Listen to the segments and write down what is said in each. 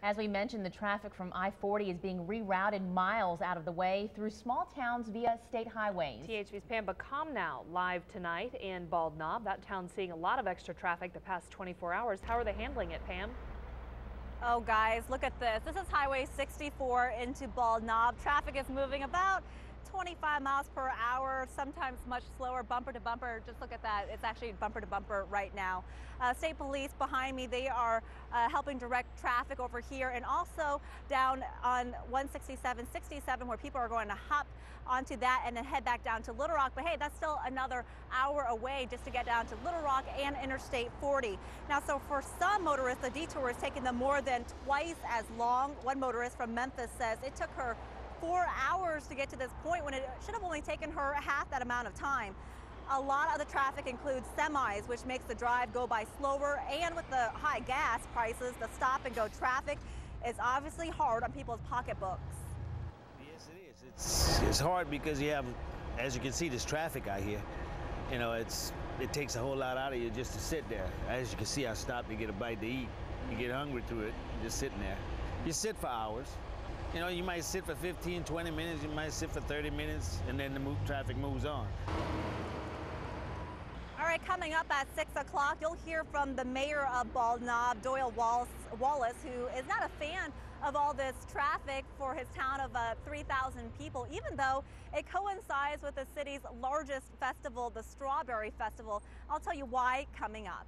As we mentioned, the traffic from I-40 is being rerouted miles out of the way through small towns via state highways. THV's Pam Bacom now live tonight in Bald Knob. That town's seeing a lot of extra traffic the past 24 hours. How are they handling it, Pam? Oh, guys, look at this. This is Highway 64 into Bald Knob. Traffic is moving about 25 miles per hour, sometimes much slower, bumper to bumper. Just look at that. It's actually bumper to bumper right now. State police behind me, they are helping direct traffic over here and also down on 167, 67, where people are going to hop onto that and then head back down to Little Rock. But hey, that's still another hour away just to get down to Little Rock and Interstate 40. Now, so for some motorists, the detour is taking them more than twice as long. One motorist from Memphis says it took her 4 hours to get to this point when it should have only taken her half that amount of time. A lot of the traffic includes semis, which makes the drive go by slower, and with the high gas prices, the stop and go traffic is obviously hard on people's pocketbooks. Yes, it is. It's hard because you have, as you can see, this traffic out here. You know, it takes a whole lot out of you just to sit there. As you can see, I stopped to get a bite to eat. You get hungry through it, just sitting there. You sit for hours. You know, you might sit for 15, 20 minutes, you might sit for 30 minutes, and then the traffic moves on. All right, coming up at 6 o'clock, you'll hear from the mayor of Bald Knob, Doyle Wallace, who is not a fan of all this traffic for his town of 3,000 people, even though it coincides with the city's largest festival, the Strawberry Festival. I'll tell you why coming up.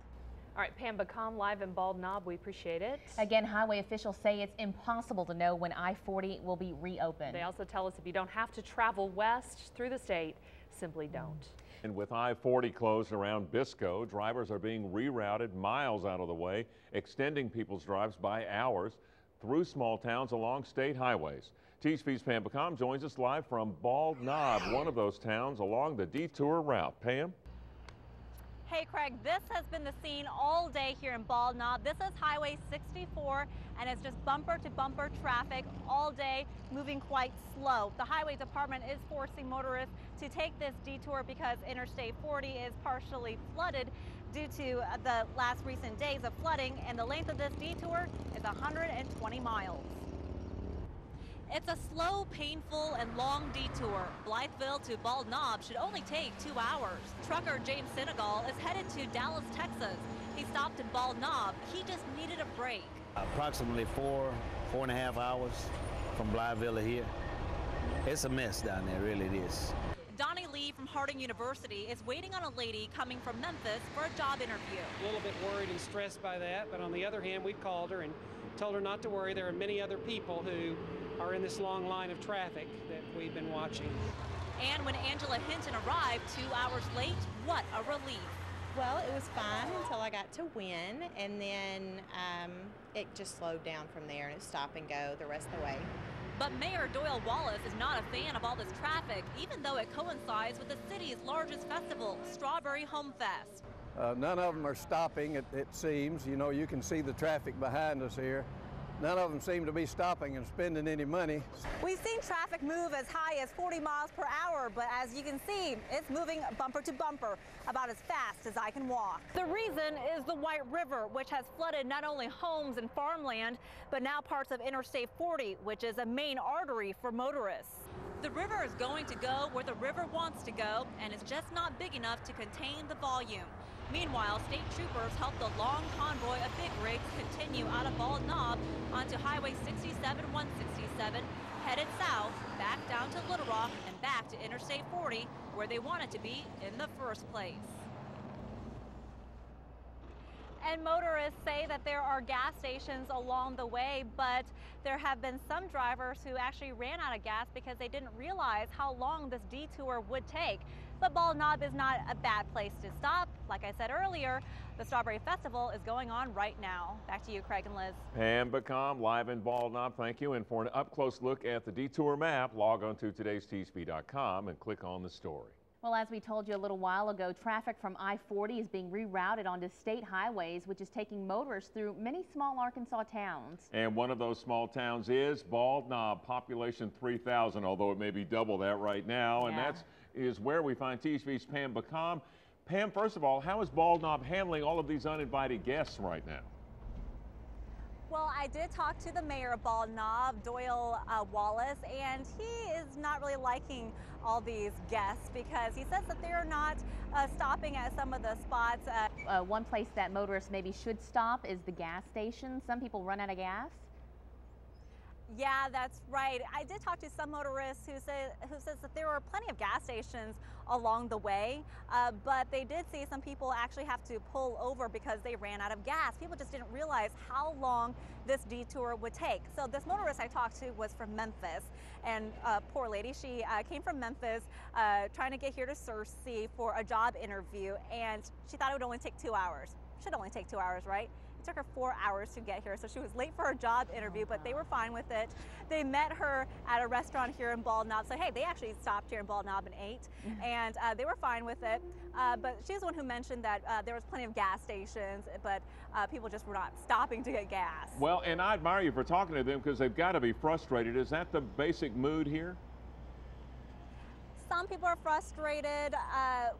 All right, Pam Bacom live in Bald Knob. We appreciate it. Again, highway officials say it's impossible to know when I-40 will be reopened. They also tell us if you don't have to travel west through the state, simply don't. And with I-40 closed around Biscoe, drivers are being rerouted miles out of the way, extending people's drives by hours through small towns along state highways. THV's Pam Bacom joins us live from Bald Knob, one of those towns along the Detour route. Pam? Hey Craig, this has been the scene all day here in Bald Knob. This is Highway 64 and it's just bumper to bumper traffic all day, moving quite slow. The Highway Department is forcing motorists to take this detour because Interstate 40 is partially flooded due to the last recent days of flooding, and the length of this detour is 120 miles. It's a slow, painful, and long detour. Blytheville to Bald Knob should only take 2 hours. Trucker James Senegal is headed to Dallas, Texas. He stopped in Bald Knob. He just needed a break. Approximately 4.5 hours from Blytheville to here. It's a mess down there, really it is. Donnie Lee from Harding University is waiting on a lady coming from Memphis for a job interview. A little bit worried and stressed by that, but on the other hand, we called her and told her not to worry. There are many other people who are in this long line of traffic that we've been watching. And when Angela Hinton arrived 2 hours late, what a relief. Well, it was fine until I got to Wynn, and then it just slowed down from there, and it stop and go the rest of the way. But Mayor Doyle Wallace is not a fan of all this traffic, even though it coincides with the city's largest festival, Strawberry Home Fest. None of them are stopping, it seems. You know, you can see the traffic behind us here. None of them seem to be stopping and spending any money. We've seen traffic move as high as 40 miles per hour, but as you can see, it's moving bumper to bumper, about as fast as I can walk. The reason is the White River, which has flooded not only homes and farmland, but now parts of Interstate 40, which is a main artery for motorists. The river is going to go where the river wants to go, and it's just not big enough to contain the volume. Meanwhile, state troopers helped the long convoy of big rigs continue out of Bald Knob onto Highway 67, 167, headed south, back down to Little Rock, and back to Interstate 40, where they wanted to be in the first place. And motorists say that there are gas stations along the way, but there have been some drivers who actually ran out of gas because they didn't realize how long this detour would take. But Bald Knob is not a bad place to stop. Like I said earlier, the Strawberry Festival is going on right now. Back to you, Craig and Liz. Pam Bacom live in Bald Knob. Thank you. And for an up-close look at the detour map, log on to today'sTHV.com and click on the story. Well, as we told you a little while ago, traffic from I-40 is being rerouted onto state highways, which is taking motorists through many small Arkansas towns. And one of those small towns is Bald Knob, population 3,000, although it may be double that right now. Yeah. And that is where we find THV's Pam Bacom. Pam, first of all, how is Bald Knob handling all of these uninvited guests right now? Well, I did talk to the mayor of Bald Knob, Doyle Wallace, and he is not really liking all these guests because he says that they're not stopping at some of the spots. One place that motorists maybe should stop is the gas station. Some people run out of gas. Yeah, that's right. I did talk to some motorists who says that there were plenty of gas stations along the way, but they did see some people actually have to pull over because they ran out of gas. People just didn't realize how long this detour would take. So this motorist I talked to was from Memphis, and poor lady, she came from Memphis trying to get here to Searcy for a job interview, and she thought it would only take 2 hours. It should only take 2 hours, right? It took her 4 hours to get here, so she was late for her job interview, but they were fine with it. They met her at a restaurant here in Bald Knob. So hey, they actually stopped here in Bald Knob and ate, and they were fine with it. But she's the one who mentioned that there was plenty of gas stations, but people just were not stopping to get gas. Well, and I admire you for talking to them because they've got to be frustrated. Is that the basic mood here? Some people are frustrated.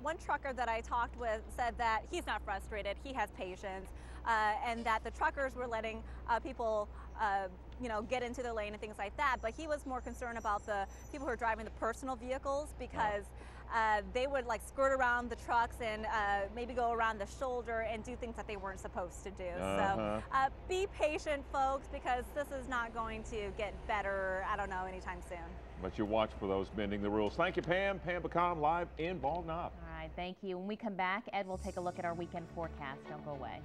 One trucker that I talked with said that he's not frustrated. He has patience, and that the truckers were letting people, get into their lane and things like that. But he was more concerned about the people who are driving the personal vehicles because they would like skirt around the trucks and maybe go around the shoulder and do things that they weren't supposed to do. So be patient, folks, because this is not going to get better, I don't know, anytime soon. But you watch for those bending the rules. Thank you, Pam. Pam Bacon live in Bald Knob. All right, thank you. When we come back, Ed will take a look at our weekend forecast. Don't go away.